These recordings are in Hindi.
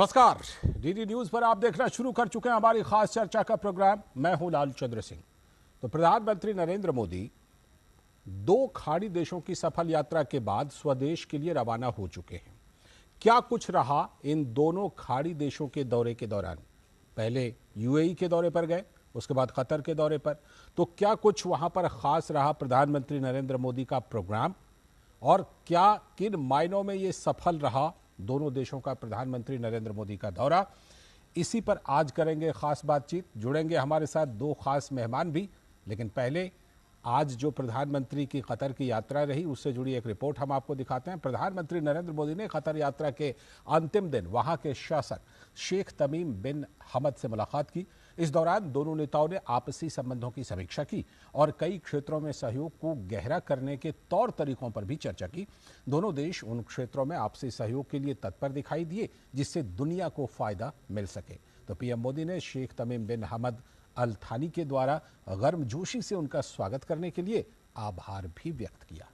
नमस्कार। डीडी न्यूज पर आप देखना शुरू कर चुके हैं हमारी खास चर्चा का प्रोग्राम। मैं हूं लाल चंद्र सिंह। तो प्रधानमंत्री नरेंद्र मोदी 2 खाड़ी देशों की सफल यात्रा के बाद स्वदेश के लिए रवाना हो चुके हैं। क्या कुछ रहा इन दोनों खाड़ी देशों के दौरे के दौरान? पहले यूएई के दौरे पर गए, उसके बाद कतर के दौरे पर। तो क्या कुछ वहां पर खास रहा प्रधानमंत्री नरेंद्र मोदी का प्रोग्राम, और क्या किन मायनों में ये सफल रहा दोनों देशों का प्रधानमंत्री नरेंद्र मोदी का दौरा? इसी पर आज करेंगे खास बातचीत। जुड़ेंगे हमारे साथ 2 खास मेहमान भी, लेकिन पहले आज जो प्रधानमंत्री की कतर की यात्रा रही उससे जुड़ी एक रिपोर्ट हम आपको दिखाते हैं। प्रधानमंत्री नरेंद्र मोदी ने कतर यात्रा के अंतिम दिन वहां के शासक शेख तमीम बिन हमद से मुलाकात की। इस दौरान दोनों नेताओं ने आपसी संबंधों की समीक्षा की और कई क्षेत्रों में सहयोग को गहरा करने के तौर तरीकों पर भी चर्चा की। दोनों देश उन क्षेत्रों में आपसी सहयोग के लिए तत्पर दिखाई दिए जिससे दुनिया को फायदा मिल सके। तो पीएम मोदी ने शेख तमीम बिन हमद अल थानी के द्वारा गर्मजोशी से उनका स्वागत करने के लिए आभार भी व्यक्त किया।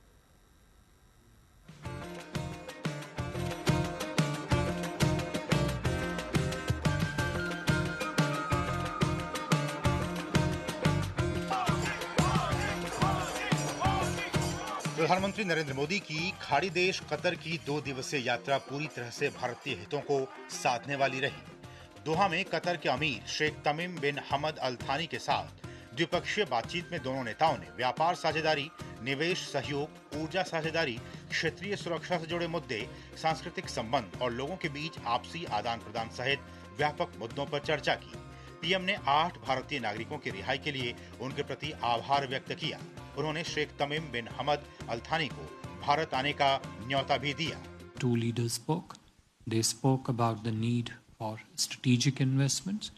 प्रधानमंत्री नरेंद्र मोदी की खाड़ी देश कतर की 2 दिवसीय यात्रा पूरी तरह से भारतीय हितों को साधने वाली रही। दोहा में कतर के अमीर शेख तमीम बिन हमद अल थानी के साथ द्विपक्षीय बातचीत में दोनों नेताओं ने व्यापार साझेदारी, निवेश सहयोग, ऊर्जा साझेदारी, क्षेत्रीय सुरक्षा से जुड़े मुद्दे, सांस्कृतिक संबंध और लोगों के बीच आपसी आदान प्रदान सहित व्यापक मुद्दों पर चर्चा की। पीएम ने 8 भारतीय नागरिकों की रिहाई के लिए उनके प्रति आभार व्यक्त किया। उन्होंने शेख तमीम बिन हमद अल थानी को भारत आने का न्योता भी दिया। Two leaders spoke. They spoke about the need for strategic investments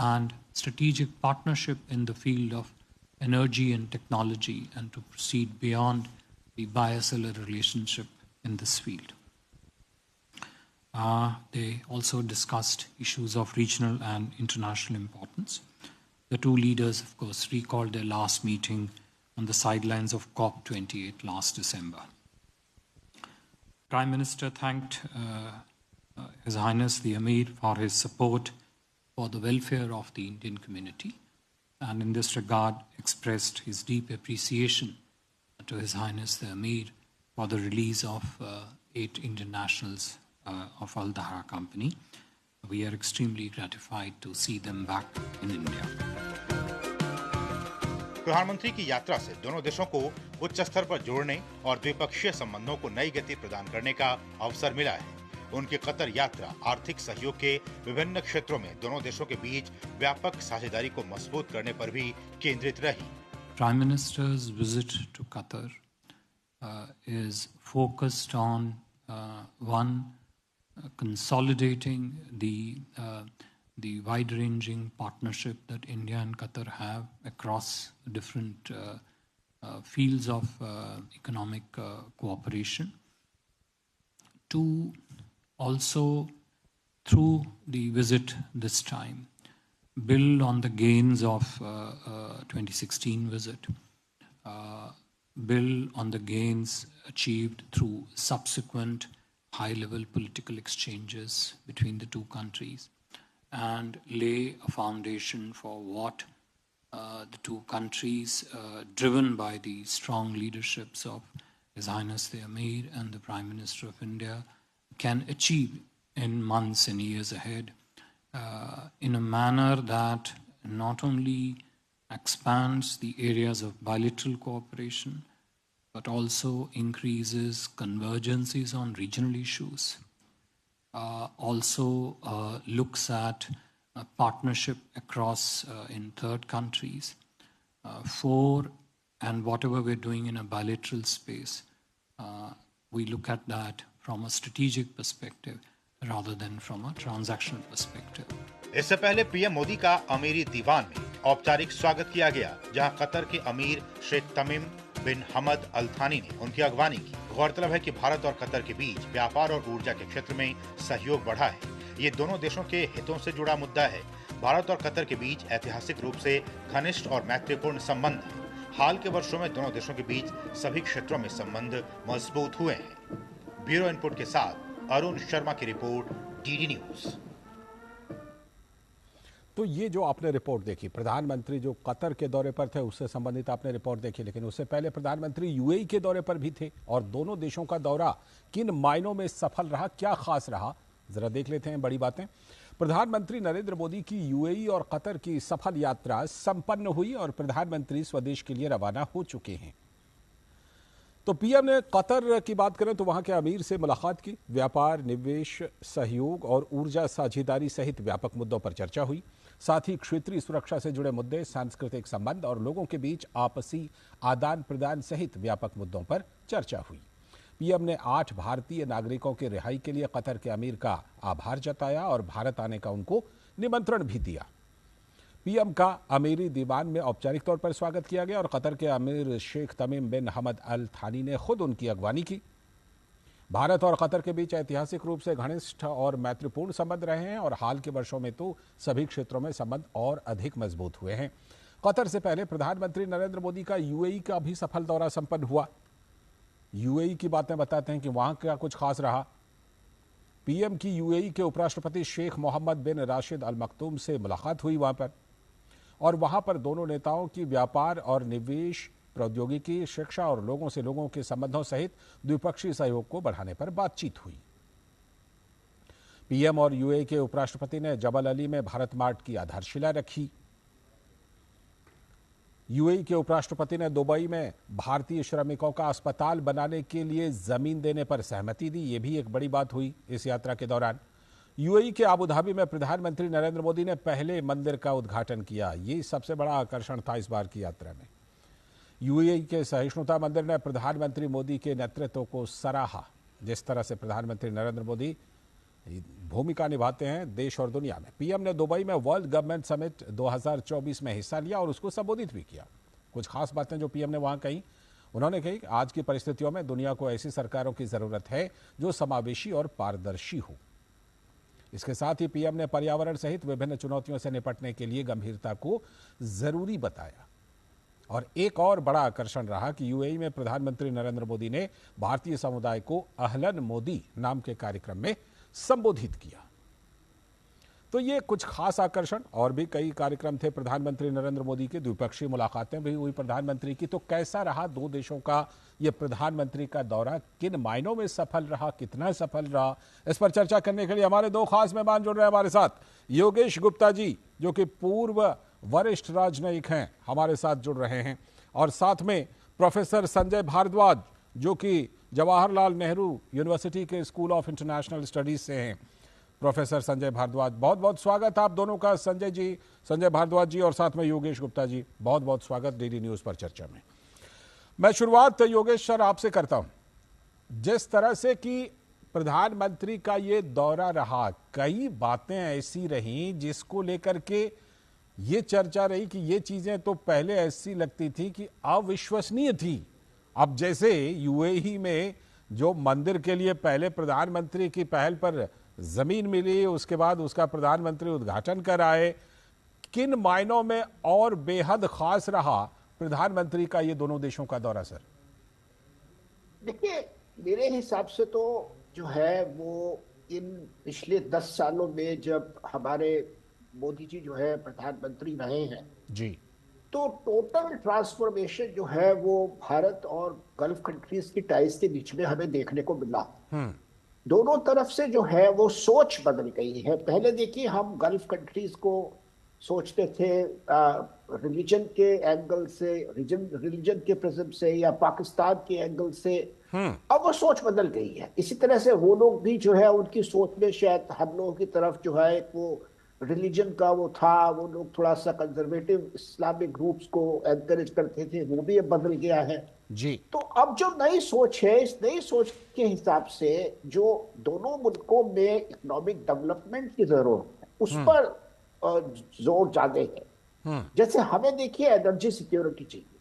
and strategic partnership in the field of energy and technology, and to proceed beyond the bilateral relationship in this field. They also discussed issues of regional and international importance. The two leaders, of course, recalled their last meeting on the sidelines of COP28 last December. Prime Minister thanked His Highness the Amir for his support for the welfare of the Indian community, and in this regard expressed his deep appreciation to His Highness the Amir for the release of 8 Indian nationals of Al Dahra Company. We are extremely gratified to see them back in India. प्रधानमंत्री की यात्रा से दोनों देशों को उच्च स्तर पर जोड़ने और द्विपक्षीय संबंधों को नई गति प्रदान करने का अवसर मिला है। उनकी कतर यात्रा आर्थिक सहयोग के विभिन्न क्षेत्रों में दोनों देशों के बीच व्यापक साझेदारी को मजबूत करने पर भी केंद्रित रही। Prime Minister's visit to Qatar is focused on consolidating the wide-ranging partnership that India and Qatar have across different fields of economic cooperation. To also, through the visit this time, build on the gains of 2016 visit, build on the gains achieved through subsequent high-level political exchanges between the two countries, and lay a foundation for what the two countries, driven by the strong leaderships of His Highness the Amir and the Prime Minister of India, can achieve in months and years ahead, in a manner that not only expands the areas of bilateral cooperation, but also increases convergences on regional issues, also looks at a partnership across in third countries, and whatever we're doing in a bilateral space, we look at that from a strategic perspective rather than from a transactional perspective. इससे पहले पीएम मोदी का अमीरी दीवान में औपचारिक स्वागत किया गया, जहां कतर के अमीर शेख तमीम बिन हमद अल थानी ने उनकी अगवानी की। गौरतलब है कि भारत और कतर के बीच व्यापार और ऊर्जा के क्षेत्र में सहयोग बढ़ा है। ये दोनों देशों के हितों से जुड़ा मुद्दा है। भारत और कतर के बीच ऐतिहासिक रूप से घनिष्ठ और मैत्रीपूर्ण संबंध है। हाल के वर्षों में दोनों देशों के बीच सभी क्षेत्रों में संबंध मजबूत हुए हैं। ब्यूरो इनपुट के साथ अरुण शर्मा की रिपोर्ट, डीडी न्यूज। तो ये जो आपने रिपोर्ट देखी, प्रधानमंत्री जो कतर के दौरे पर थे उससे संबंधित आपने रिपोर्ट देखी, लेकिन उससे पहले प्रधानमंत्री यूएई के दौरे पर भी थे और दोनों देशों का दौरा किन मायनों में सफल रहा, क्या खास रहा, जरा देख लेते हैं बड़ी बातें। प्रधानमंत्री नरेंद्र मोदी की यूएई और कतर की सफल यात्रा संपन्न हुई और प्रधानमंत्री स्वदेश के लिए रवाना हो चुके हैं। तो पीएम ने कतर की बात करें तो वहां के अमीर से मुलाकात की। व्यापार, निवेश, सहयोग और ऊर्जा साझेदारी सहित व्यापक मुद्दों पर चर्चा हुई। साथ ही क्षेत्रीय सुरक्षा से जुड़े मुद्दे, सांस्कृतिक संबंध और लोगों के बीच आपसी आदान प्रदान सहित व्यापक मुद्दों पर चर्चा हुई। पीएम ने 8 भारतीय नागरिकों की रिहाई के लिए कतर के अमीर का आभार जताया और भारत आने का उनको निमंत्रण भी दिया। पीएम का अमीरी दीवान में औपचारिक तौर पर स्वागत किया गया और कतर के अमीर शेख तमीम बिन हमद अल थानी ने खुद उनकी अगवानी की। भारत और कतर के बीच ऐतिहासिक रूप से घनिष्ठ और मैत्रीपूर्ण संबंध रहे हैं और हाल के वर्षों में तो सभी क्षेत्रों में संबंध और अधिक मजबूत हुए हैं। कतर से पहले प्रधानमंत्री नरेंद्र मोदी का यूएई का भी सफल दौरा संपन्न हुआ। यूएई की बातें बताते हैं कि वहां क्या कुछ खास रहा। पीएम की यूएई के उपराष्ट्रपति शेख मोहम्मद बिन राशिद अल मखतूम से मुलाकात हुई वहां पर, और वहां पर दोनों नेताओं की व्यापार और निवेश, प्रौद्योगिकी, शिक्षा और लोगों से लोगों के संबंधों सहित द्विपक्षीय सहयोग को बढ़ाने पर बातचीत हुई। पीएम और यूएई के उपराष्ट्रपति ने जबल अली में भारत मार्ट की आधारशिला रखी। यूएई के उपराष्ट्रपति ने दुबई में भारतीय श्रमिकों का अस्पताल बनाने के लिए जमीन देने पर सहमति दी। यह भी एक बड़ी बात हुई इस यात्रा के दौरान। यूएई के अबू धाबी में प्रधानमंत्री नरेंद्र मोदी ने पहले मंदिर का उद्घाटन किया। ये सबसे बड़ा आकर्षण था इस बार की यात्रा में। यूएई के सहिष्णुता मंदिर ने प्रधानमंत्री मोदी के नेतृत्व को सराहा। जिस तरह से प्रधानमंत्री नरेंद्र मोदी भूमिका निभाते हैं देश और दुनिया में। पीएम ने दुबई में वर्ल्ड गवर्नमेंट समिट 2024 में हिस्सा लिया और उसको संबोधित भी किया। कुछ खास बातें जो पीएम ने वहां कही, उन्होंने कही आज की परिस्थितियों में दुनिया को ऐसी सरकारों की जरूरत है जो समावेशी और पारदर्शी हो। इसके साथ ही पीएम ने पर्यावरण सहित विभिन्न चुनौतियों से निपटने के लिए गंभीरता को जरूरी बताया। और एक और बड़ा आकर्षण रहा कि यूएई में प्रधानमंत्री नरेंद्र मोदी ने भारतीय समुदाय को अहलन मोदी नाम के कार्यक्रम में संबोधित किया। तो ये कुछ खास आकर्षण, और भी कई कार्यक्रम थे प्रधानमंत्री नरेंद्र मोदी के। द्विपक्षीय मुलाकातें भी हुई प्रधानमंत्री की। तो कैसा रहा दो देशों का ये प्रधानमंत्री का दौरा, किन मायनों में सफल रहा, कितना सफल रहा, इस पर चर्चा करने के लिए हमारे दो खास मेहमान जुड़ रहे हैं हमारे साथ। योगेश गुप्ता जी जो कि पूर्व वरिष्ठ राजनयिक हैं, हमारे साथ जुड़ रहे हैं, और साथ में प्रोफेसर संजय भारद्वाज जो कि जवाहरलाल नेहरू यूनिवर्सिटी के स्कूल ऑफ इंटरनेशनल स्टडीज से हैं। प्रोफेसर संजय भारद्वाज, बहुत बहुत स्वागत आप दोनों का। संजय जी, संजय भारद्वाज जी, और साथ में योगेश गुप्ता जी, बहुत बहुत स्वागत डीडी न्यूज पर चर्चा में। मैं शुरुआत योगेश सर आपसे करता हूं। जिस तरह से कि प्रधानमंत्री का ये दौरा रहा, कई बातें ऐसी रहीं जिसको लेकर के ये चर्चा रही कि ये चीजें तो पहले ऐसी लगती थी कि अविश्वसनीय थी। अब जैसे यूएई में जो मंदिर के लिए पहले प्रधानमंत्री की पहल पर जमीन मिली, उसके बाद उसका प्रधानमंत्री उद्घाटन कर आए, किन मायनों में और बेहद खास रहा प्रधानमंत्री का ये दोनों देशों का दौरा सर? देखिए, मेरे हिसाब से तो जो है वो इन पिछले 10 सालों में जब हमारे मोदी जी जो है प्रधानमंत्री रहे हैं जी, तो टोटल ट्रांसफॉर्मेशन जो है वो भारत और गल्फ कंट्रीज की टाइज के बीच में हमें देखने को मिला। दोनों तरफ से जो है वो सोच बदल गई है। पहले देखिए, हम गल्फ कंट्रीज को सोचते थे रिलीजन के एंगल से, रिलीजन के प्रिज्म से, या पाकिस्तान के एंगल से। अब वो सोच बदल गई है। इसी तरह से वो लोग भी जो है उनकी सोच में शायद हम लोगों की तरफ जो है वो रिलीजन का वो था, वो लोग थोड़ा सा कंजर्वेटिव इस्लामिक ग्रुप्स को एनकरेज करते थे, वो भी अब बदल गया है जी। तो अब जो नई सोच है, इस नई सोच के हिसाब से जो दोनों मुल्कों में इकोनॉमिक डेवलपमेंट की जरूरत है उस पर जोर ज्यादा है। जैसे हमें देखिए एनर्जी सिक्योरिटी चाहिए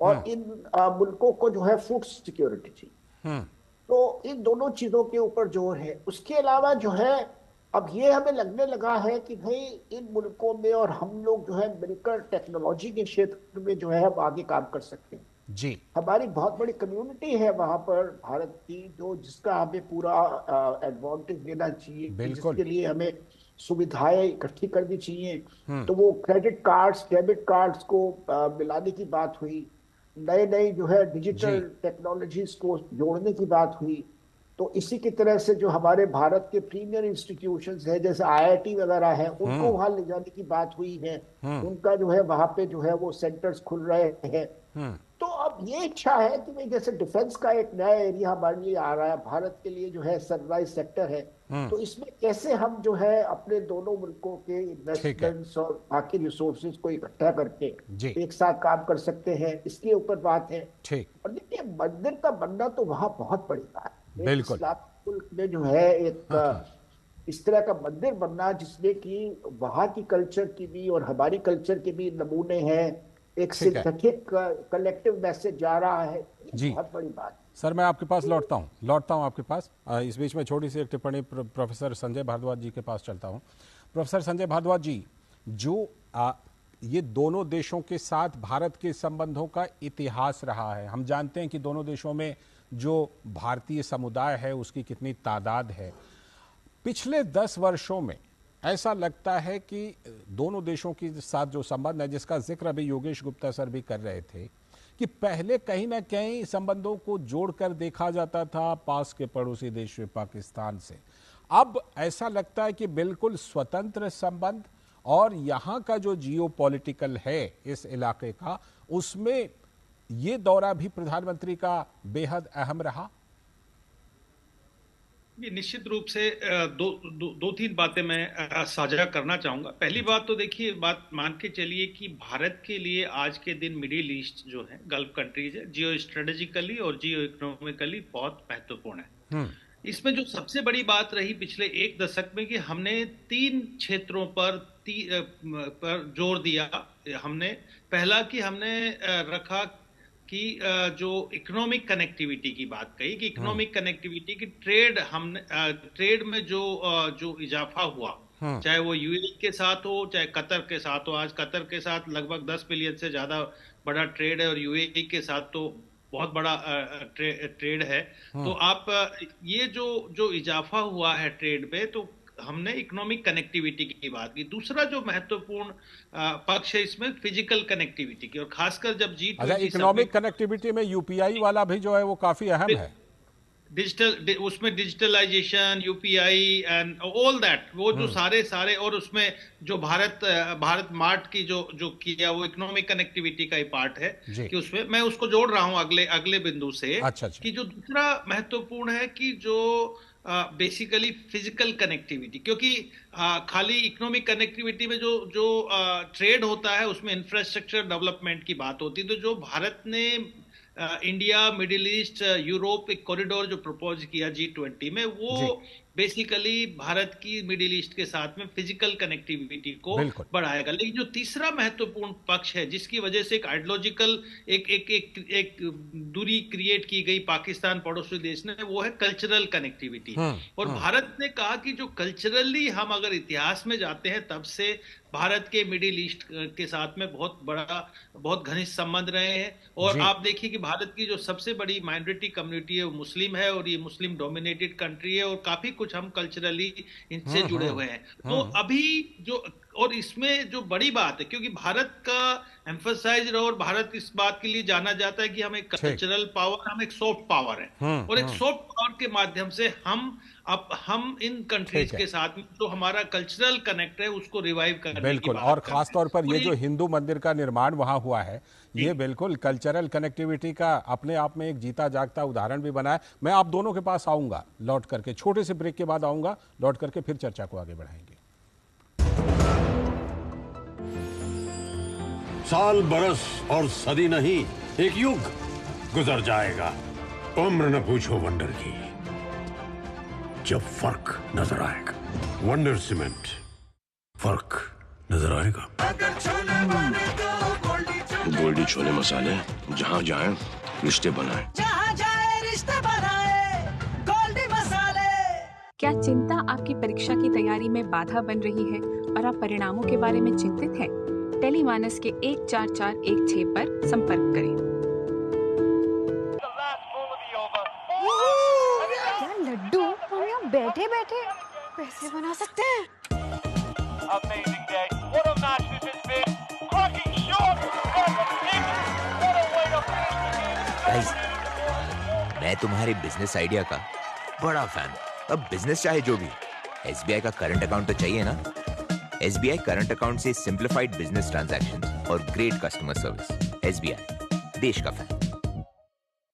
और इन मुल्कों को जो है फूड सिक्योरिटी चाहिए। तो इन दोनों चीजों के ऊपर जोर है। उसके अलावा जो है अब ये हमें लगने लगा है कि भाई इन मुल्कों में और हम लोग जो है मिलकर टेक्नोलॉजी के क्षेत्र में जो है हम आगे काम कर सकते हैं जी। हमारी बहुत बड़ी कम्युनिटी है वहां पर भारत की, जो जिसका हमें पूरा एडवांटेज लेना चाहिए, जिसके लिए हमें सुविधाएं इकट्ठी करनी चाहिए। तो वो क्रेडिट कार्ड्स, डेबिट कार्ड्स को मिलाने की बात हुई, नए नए जो है जी। डिजिटल टेक्नोलॉजीज को जोड़ने की बात हुई। तो इसी की तरह से जो हमारे भारत के प्रीमियर इंस्टीट्यूशंस है जैसे आईआईटी वगैरह है, उनको वहां ले जाने की बात हुई है। उनका जो है वहां पे जो है वो सेंटर्स खुल रहे हैं। तो अब ये इच्छा है कि भाई जैसे डिफेंस का एक नया एरिया हमारे लिए आ रहा है, भारत के लिए जो है सनराइज सेक्टर है, तो इसमें कैसे हम जो है अपने दोनों मुल्कों के ठीक है। इन्वेस्टमेंट्स और बाकी रिसोर्सेज को इकट्ठा करके जी। एक साथ काम कर सकते हैं, इसके ऊपर बात है। ठीक। और देखिए मंदिर का बनना तो वहां बहुत बड़ी बात है। एक बिल्कुल। इस्लामिक मुल्क में जो है एक इस तरह का मंदिर बनना जिसमें कि वहां की कल्चर की भी और हमारी कल्चर के भी नमूने हैं, एक ठीक है सिंथेटिक कलेक्टिव मैसेज जा रहा है, ये जी। बहुत बड़ी बात है। सर मैं आपके पास लौटता हूँ आपके पास। इस बीच में छोटी सी एक टिप्पणी प्रोफेसर संजय भारद्वाज जी के पास चलता हूँ। प्रोफेसर संजय भारद्वाज जी, जो ये दोनों देशों के साथ भारत के संबंधों का इतिहास रहा है, हम जानते हैं कि दोनों देशों में जो भारतीय समुदाय है उसकी कितनी तादाद है। पिछले 10 वर्षों में ऐसा लगता है कि दोनों देशों के साथ जो संबंध है, जिसका जिक्र अभी योगेश गुप्ता सर भी कर रहे थे, कि पहले कहीं ना कहीं संबंधों को जोड़कर देखा जाता था पास के पड़ोसी देश पाकिस्तान से। अब ऐसा लगता है कि बिल्कुल स्वतंत्र संबंध, और यहाँ का जो जियोपॉलिटिकल है इस इलाके का, उसमें ये दौरा भी प्रधानमंत्री का बेहद अहम रहा। ये निश्चित रूप से दो तीन बातें मैं साझा करना चाहूंगा। पहली बात तो देखिए, बात मान के चलिए कि भारत के लिए आज के दिन मिडिल ईस्ट जो है, गल्फ कंट्रीज है, जियो स्ट्रेटेजिकली और जियो इकोनॉमिकली बहुत महत्वपूर्ण है। इसमें जो सबसे बड़ी बात रही पिछले एक दशक में कि हमने 3 क्षेत्रों पर जोर दिया। हमने पहला कि हमने रखा कि जो इकोनॉमिक कनेक्टिविटी की बात कही कि इकोनॉमिक कनेक्टिविटी की ट्रेड में जो इजाफा हुआ, चाहे वो यूएई के साथ हो चाहे कतर के साथ हो। आज कतर के साथ लगभग 10 बिलियन से ज्यादा बड़ा ट्रेड है और यूएई के साथ तो बहुत बड़ा ट्रेड है। तो आप ये जो इजाफा हुआ है ट्रेड में, तो हमने इकोनॉमिक कनेक्टिविटी की बात की। दूसरा जो महत्वपूर्ण पक्ष है इसमें फिजिकल कनेक्टिविटी की, और खासकर जब G20 इकोनॉमिक कनेक्टिविटी में यूपीआई वाला भी जो है वो काफी अहम है। डिजिटल, उसमें digitalization, UPI and all that, वो जो सारे और उसमें जो भारत मार्ट की जो किया, वो इकोनॉमिक कनेक्टिविटी का ही पार्ट है कि उसमें मैं उसको जोड़ रहा हूं अगले बिंदु से। अच्छा। कि जो दूसरा महत्वपूर्ण है कि जो बेसिकली फिजिकल कनेक्टिविटी, क्योंकि खाली इकोनॉमिक कनेक्टिविटी में जो ट्रेड होता है उसमें इंफ्रास्ट्रक्चर डेवलपमेंट की बात होती है। तो जो भारत ने इंडिया, मिडिल ईस्ट, यूरोप एक कॉरिडोर जो प्रपोज किया G20 में, वो बेसिकली भारत की मिडिल ईस्ट के साथ में फिजिकल कनेक्टिविटी को बढ़ाएगा। लेकिन जो तीसरा महत्वपूर्ण पक्ष है जिसकी वजह से एक आइडियोलॉजिकल एक दूरी क्रिएट की गई पाकिस्तान पड़ोसी देश ने, वो है कल्चरल कनेक्टिविटी। और भारत ने कहा कि जो कल्चरली हम अगर इतिहास में जाते हैं, तब से भारत के मिडिल ईस्ट के साथ में बहुत घनिष्ठ संबंध रहे हैं। और आप देखिए कि भारत की जो सबसे बड़ी माइनॉरिटी कम्युनिटी है वो मुस्लिम है, और ये मुस्लिम डोमिनेटेड कंट्री है, और काफी कुछ हम कल्चरली इनसे जुड़े हुए हैं। तो अभी जो, और इसमें जो बड़ी बात है, क्योंकि भारत का एम्फसाइज और भारत इस बात के लिए जाना जाता है कि हम एक कल्चरल पावर, हम एक सॉफ्ट पावर है, और एक सॉफ्ट पावर के माध्यम से हम इन कंट्रीज के साथ जो हमारा कल्चरल कनेक्ट है उसको रिवाइव करने बिल्कुल, और खास तौर पर ये जो हिंदू मंदिर का निर्माण वहां हुआ है, ये बिल्कुल कल्चरल कनेक्टिविटी का अपने आप में एक जीता जागता उदाहरण भी बना है। मैं आप दोनों के पास आऊंगा लौट करके, छोटे से ब्रेक के बाद आऊंगा, लौट करके फिर चर्चा को आगे बढ़ाएंगे। साल, बरस और सदी नहीं, एक युग गुजर जाएगा, उम्र न पूछो वंडर की, जब फर्क नजर आएगा। वंडर सीमेंट, फर्क नजर आएगा। गोल्डी छोले मसाले, जहाँ जाए रिश्ते बनाए, जहाँ जाए रिश्ते बनाए, गोल्डी मसाले। क्या चिंता आपकी परीक्षा की तैयारी में बाधा बन रही है और आप परिणामों के बारे में चिंतित हैं? टेलीमानस के 14416 पर संपर्क करें। क्या लड्डू हम यहाँ बैठे बैठे पैसे बना सकते हैं? amazing day. What a match this has been. Cracking shot. What a way to finish the game. Guys, मैं तुम्हारे बिजनेस आइडिया का बड़ा फैन। अब बिजनेस चाहे जो भी, SBI का करंट अकाउंट तो चाहिए ना। SBI करंट अकाउंट से सिंप्लीफाइड बिजनेस ट्रांजैक्शंस और ग्रेट कस्टमर सर्विस। SBI, देश का फैन।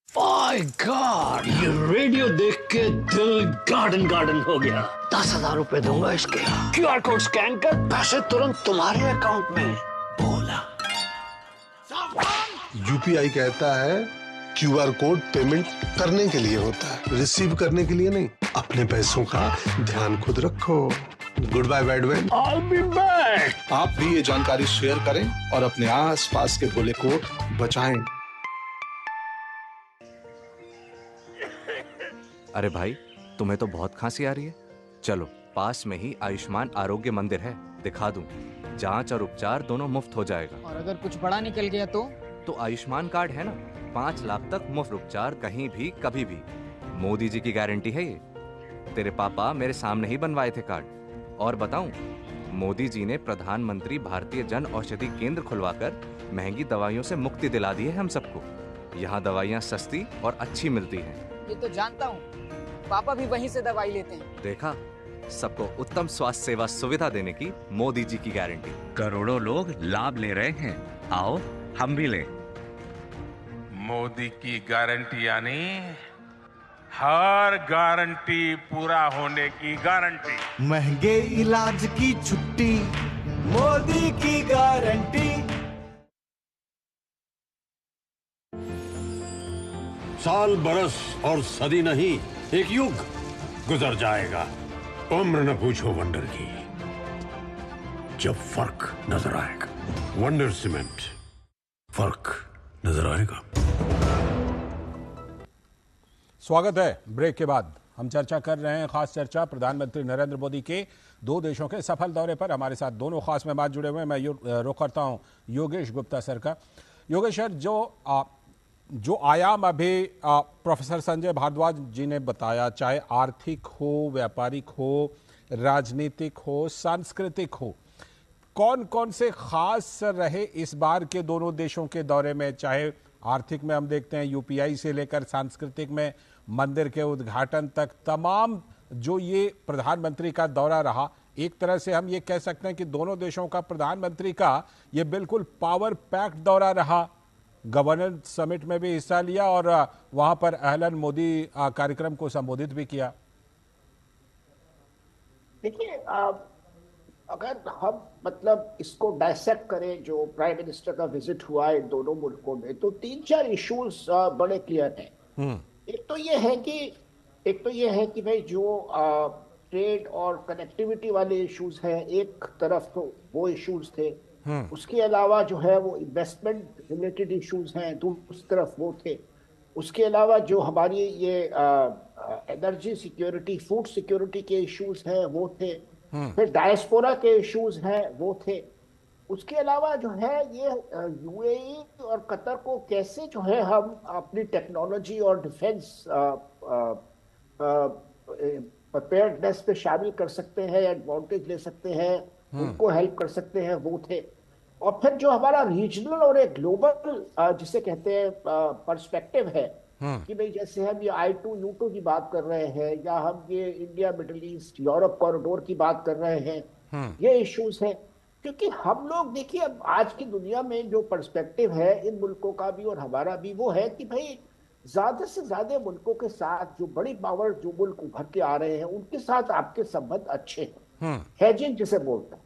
My God, ये रेडियो देख के दिल गार्डन गार्डन हो गया। 10,000 रुपए दूंगा इसके। QR कोड स्कैन कर, पैसे तुरंत तुम्हारे अकाउंट में। बोला। UPI कहता है QR कोड पेमेंट करने के लिए होता है, रिसीव करने के लिए नहीं। अपने पैसों का ध्यान खुद रखो। Good bye badman. I'll be back। आप भी ये जानकारी शेयर करें और अपने आस-पास के भोले को बचाएं। अरे भाई, तुम्हें तो बहुत खांसी आ रही है। चलो, पास में ही आयुष्मान आरोग्य मंदिर है, दिखा दूं। जांच और उपचार दोनों मुफ्त हो जाएगा। और अगर कुछ बड़ा निकल गया तो आयुष्मान कार्ड है ना, 5 लाख तक मुफ्त उपचार कहीं भी कभी भी। मोदी जी की गारंटी है ये। तेरे पापा मेरे सामने ही बनवाए थे कार्ड। और बताऊं, मोदी जी ने प्रधानमंत्री भारतीय जन औषधि केंद्र खुलवाकर महंगी दवाइयों से मुक्ति दिला दी है हम सबको। यहाँ दवाइयाँ सस्ती और अच्छी मिलती हैं। ये तो जानता हूँ, पापा भी वहीं से दवाई लेते हैं। देखा, सबको उत्तम स्वास्थ्य सेवा सुविधा देने की मोदी जी की गारंटी। करोड़ों लोग लाभ ले रहे हैं, आओ हम भी लें। मोदी की गारंटी यानी हर गारंटी पूरा होने की गारंटी। महंगे इलाज की छुट्टी, मोदी की गारंटी। साल बरस और सदी नहीं, एक युग गुजर जाएगा। उम्र न पूछो वंडर की, जब फर्क नजर आएगा। वंडर सीमेंट, फर्क नजर आएगा। स्वागत है। ब्रेक के बाद हम चर्चा कर रहे हैं, खास चर्चा प्रधानमंत्री नरेंद्र मोदी के 2 देशों के सफल दौरे पर। हमारे साथ दोनों खास मेहमान जुड़े हुए हैं। मैं रुख करता हूं योगेश गुप्ता सर का। योगेश सर, जो आयाम अभी प्रोफेसर संजय भारद्वाज जी ने बताया, चाहे आर्थिक हो, व्यापारिक हो, राजनीतिक हो, सांस्कृतिक हो, कौन कौन से खास रहे इस बार के दोनों देशों के दौरे में? चाहे आर्थिक में हम देखते हैं UPI से लेकर सांस्कृतिक में मंदिर के उद्घाटन तक, तमाम जो ये प्रधानमंत्री का दौरा रहा, एक तरह से हम ये कह सकते हैं कि दोनों देशों का प्रधानमंत्री का ये बिल्कुल पावर पैक्ड दौरा रहा। गवर्नर समिट में भी हिस्सा लिया और वहां पर अहलन मोदी कार्यक्रम को संबोधित भी किया। देखिए, अगर हम मतलब इसको डायसेक्ट करें, जो प्राइम मिनिस्टर का विजिट हुआ है दोनों मुल्कों में, तो 3-4 इश्यूज बड़े क्लियर हैं। एक तो ये है कि भाई जो ट्रेड और कनेक्टिविटी वाले इश्यूज हैं, एक तरफ तो वो इश्यूज थे, उसके अलावा जो है वो इन्वेस्टमेंट रिलेटेड इश्यूज हैं, दूसरी तरफ वो थे। उसके अलावा जो हमारी ये एनर्जी सिक्योरिटी, फूड सिक्योरिटी के इश्यूज हैं वो थे। फिर डायस्पोरा के इश्यूज हैं वो थे। उसके अलावा जो है ये UAE और कतर को कैसे जो है हम अपनी टेक्नोलॉजी और डिफेंस प्रिपेयर्डनेस पे शामिल कर सकते हैं, एडवांटेज ले सकते हैं, उनको हेल्प कर सकते हैं, वो थे। और फिर जो हमारा रीजनल और एक ग्लोबल जिसे कहते हैं पर्सपेक्टिव है कि भाई जैसे हम ये I2U2 की बात कर रहे हैं, या हम ये India middle east Europe corridor की बात कर रहे हैं, ये इश्यूज हैं। क्योंकि हम लोग देखिए, अब आज की दुनिया में जो पर्सपेक्टिव है इन मुल्कों का भी और हमारा भी, वो है कि भाई ज्यादा से ज्यादा मुल्कों के साथ, जो बड़ी पावर जो मुल्क उभर के आ रहे हैं, उनके साथ आपके संबंध अच्छे हैं, हेजिंग जिसे बोलते हैं।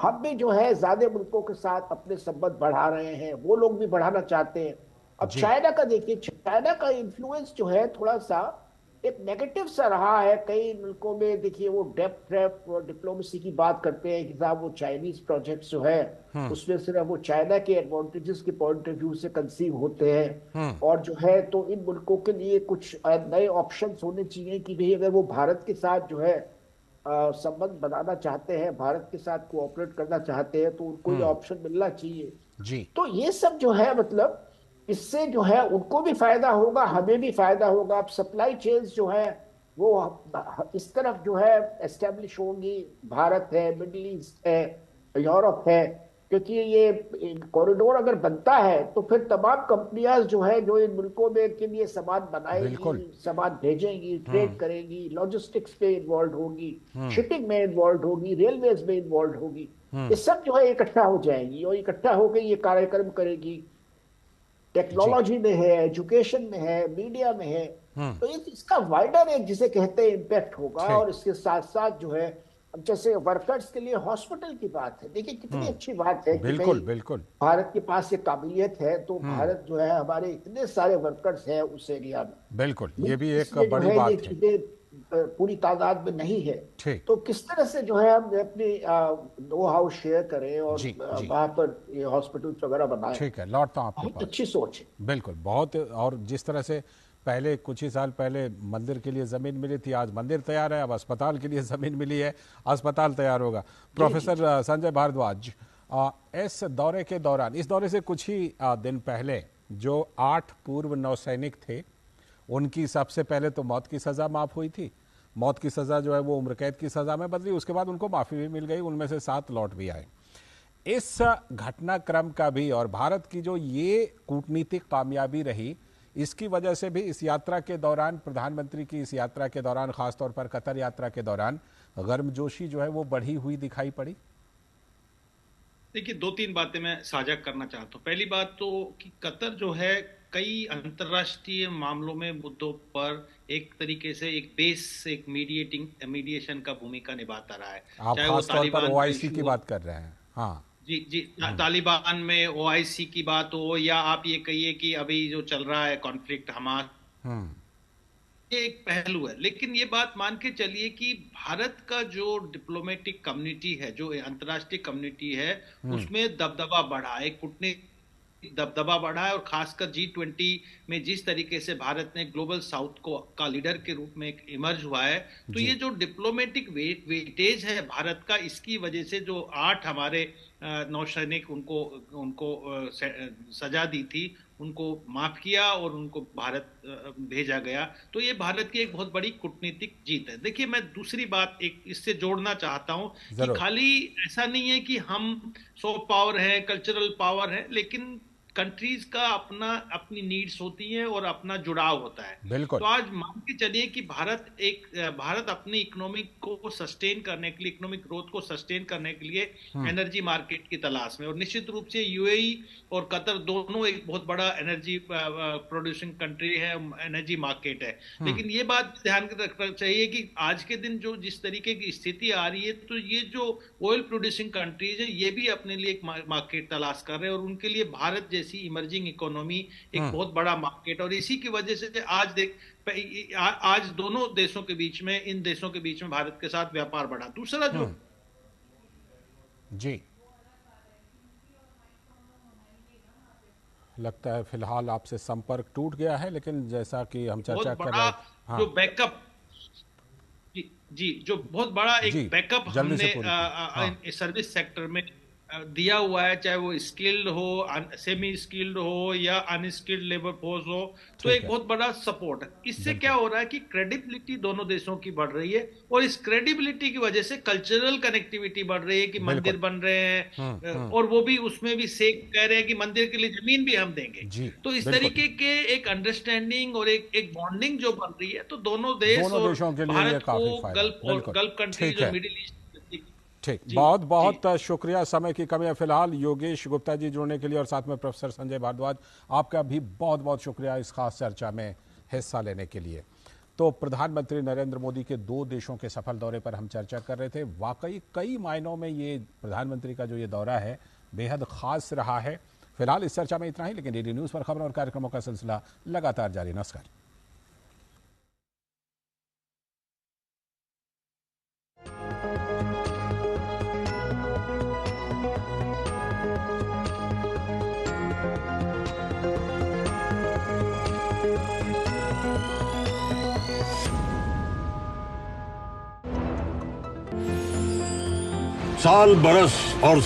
हम भी जो है ज्यादा मुल्कों के साथ अपने संबंध बढ़ा रहे हैं, वो लोग भी बढ़ाना चाहते हैं। अब चाइना का देखिए, चाइना का इन्फ्लुएंस जो है थोड़ा सा एक नेगेटिव सा रहा है कई मुल्कों में। देखिए, वो डेप्थ ट्रैप और डिप्लोमेसी की बात करते हैं कि साहब वो चाइनीज प्रोजेक्ट जो है उसमें सिर्फ वो चाइना के एडवांटेजेस के पॉइंट ऑफ व्यू से कंसीव होते हैं, और जो है तो इन मुल्कों के लिए कुछ नए ऑप्शंस होने चाहिए कि भाई अगर वो भारत के साथ जो है संबंध बनाना चाहते हैं, भारत के साथ कोऑपरेट करना चाहते हैं, तो उनको ये ऑप्शन मिलना चाहिए जी। तो ये सब जो है मतलब इससे जो है उनको भी फायदा होगा, हमें भी फायदा होगा। अब सप्लाई चेन्स जो है वो इस तरफ जो है एस्टेब्लिश होंगी। भारत है, मिडिल ईस्ट है, यूरोप है, क्योंकि ये कॉरिडोर अगर बनता है तो फिर तमाम कंपनियां जो है जो इन मुल्कों में के लिए सामान बनाएंगी, सामान भेजेंगी, ट्रेड करेंगी, लॉजिस्टिक्स पे इन्वॉल्व होगी, शिपिंग में इन्वॉल्व होगी, रेलवेज में इन्वॉल्व होगी, ये सब जो है इकट्ठा हो जाएंगी और इकट्ठा होकर ये कार्यक्रम करेगी। टेक्नोलॉजी में है, एजुकेशन में है, मीडिया में है, तो इसका वाइडर एक जिसे कहते हैं इम्पैक्ट होगा। और इसके साथ साथ जो है जैसे वर्कर्स के लिए हॉस्पिटल की बात है, देखिए कितनी अच्छी बात है। बिल्कुल बिल्कुल, भारत के पास ये काबिलियत है, तो भारत जो है हमारे इतने सारे वर्कर्स हैं उस एरिया में। बिल्कुल, ये भी एक बड़ी बात है। पूरी तादाद में नहीं है, तो किस तरह से जो है हम अपनी नो हाउ शेयर करें और वहां पर ये हॉस्पिटल्स वगैरह बनाएं। ठीक है, लौटता हूं आपके पास। बहुत अच्छी सोच है, बिल्कुल, बहुत। और जिस तरह से पहले कुछ ही साल पहले मंदिर के लिए जमीन मिली थी, आज मंदिर तैयार है, अब अस्पताल के लिए जमीन मिली है, अस्पताल तैयार होगा। प्रोफेसर संजय भारद्वाज, इस दौरे के दौरान, इस दौरे से कुछ ही दिन पहले जो 8 पूर्व नौसैनिक थे, उनकी सबसे पहले तो मौत की सजा माफ हुई थी। मौत की सजा जो है वो उम्र कैद की सजा में बदली, उसके बाद उनको माफी भी मिल गई, उनमें से 7 लौट भी आए। इस घटनाक्रम का भी और भारत की जो ये कूटनीतिक कामयाबी रही, इसकी वजह से भी इस यात्रा के दौरान, प्रधानमंत्री की इस यात्रा के दौरान, खासतौर पर कतर यात्रा के दौरान गर्मजोशी जो है वो बढ़ी हुई दिखाई पड़ी। देखिए, 2-3 बातें मैं साझा करना चाहता हूँ। पहली बात तो कि कतर जो है कई अंतर्राष्ट्रीय मामलों में, मुद्दों पर एक तरीके से एक मीडिएशन का भूमिका निभाता रहा है। आप खासतौर पर ओआईसी की बात कर रहे हैं। हाँ जी, तालिबान में ओआईसी की बात हो, या आप ये कहिए कि अभी जो चल रहा है कॉन्फ्लिक्ट हमास, ये एक पहलू है। लेकिन ये बात मान के चलिए कि भारत का जो डिप्लोमेटिक कम्युनिटी है, जो अंतर्राष्ट्रीय कम्युनिटी है, उसमें दबदबा बढ़ा है, कूटनीतिक दबदबा बढ़ा है। और खासकर G20 में जिस तरीके से भारत ने ग्लोबल साउथ का लीडर के रूप में इमर्ज हुआ है, तो ये जो डिप्लोमेटिक वेटेज है भारत का, इसकी वजह से जो 8 हमारे नौसैनिक उनको सजा दी थी, उनको माफ किया और उनको भारत भेजा गया। तो ये भारत की एक बहुत बड़ी कूटनीतिक जीत है। देखिए, मैं दूसरी बात एक इससे जोड़ना चाहता हूं कि खाली ऐसा नहीं है कि हम सॉफ्ट पावर है, कल्चरल पावर है, लेकिन कंट्रीज का अपनी नीड्स होती हैं और अपना जुड़ाव होता है। तो आज मान के चलिए कि भारत अपनी इकोनॉमिक को सस्टेन करने के लिए, इकोनॉमिक ग्रोथ को सस्टेन करने के लिए एनर्जी मार्केट की तलाश में, और निश्चित रूप से यूएई और कतर दोनों एक बहुत बड़ा एनर्जी प्रोड्यूसिंग कंट्री है, एनर्जी मार्केट है। लेकिन ये बात ध्यान रखना चाहिए कि आज के दिन जो जिस तरीके की स्थिति आ रही है, तो ये जो ऑयल प्रोड्यूसिंग कंट्रीज है, ये भी अपने लिए एक मार्केट तलाश कर रहे हैं, और उनके लिए भारत जैसी इमर्जिंग इकोनॉमी एक बहुत बड़ा मार्केट। और इसी की वजह से आज दोनों देशों के बीच में, इन देशों के बीच में भारत के साथ व्यापार बढ़ा। दूसरा जो जी लगता है फिलहाल आपसे संपर्क टूट गया है, लेकिन जैसा कि हम चर्चा कर रहे हैं, जो बैकअप जी जो बहुत बड़ा एक बैकअप हमने सर्विस सेक्टर में दिया हुआ है, चाहे वो स्किल्ड हो, सेमी स्किल्ड हो या अनस्किल्ड लेबर फोर्स हो, तो एक बहुत बड़ा सपोर्ट है। इससे क्या हो रहा है कि क्रेडिबिलिटी दोनों देशों की बढ़ रही है, और इस क्रेडिबिलिटी की वजह से कल्चरल कनेक्टिविटी बढ़ रही है कि मंदिर बन रहे हैं, और वो भी उसमें भी कह रहे हैं कि मंदिर के लिए जमीन भी हम देंगे। तो इस तरीके के एक अंडरस्टैंडिंग और एक बॉन्डिंग जो बन रही है, तो दोनों देश और भारत को गल्फ कंट्री जो मिडिल ईस्ट। ठीक, बहुत बहुत शुक्रिया। समय की कमी है फिलहाल। योगेश गुप्ता जी जुड़ने के लिए, और साथ में प्रोफेसर संजय भारद्वाज, आपका भी बहुत बहुत शुक्रिया इस खास चर्चा में हिस्सा लेने के लिए। तो प्रधानमंत्री नरेंद्र मोदी के 2 देशों के सफल दौरे पर हम चर्चा कर रहे थे। वाकई कई मायनों में ये प्रधानमंत्री का जो ये दौरा है बेहद खास रहा है। फिलहाल इस चर्चा में इतना ही, लेकिन डीडी न्यूज़ पर खबरों और कार्यक्रमों का सिलसिला लगातार जारी। नमस्कार। साल बरस और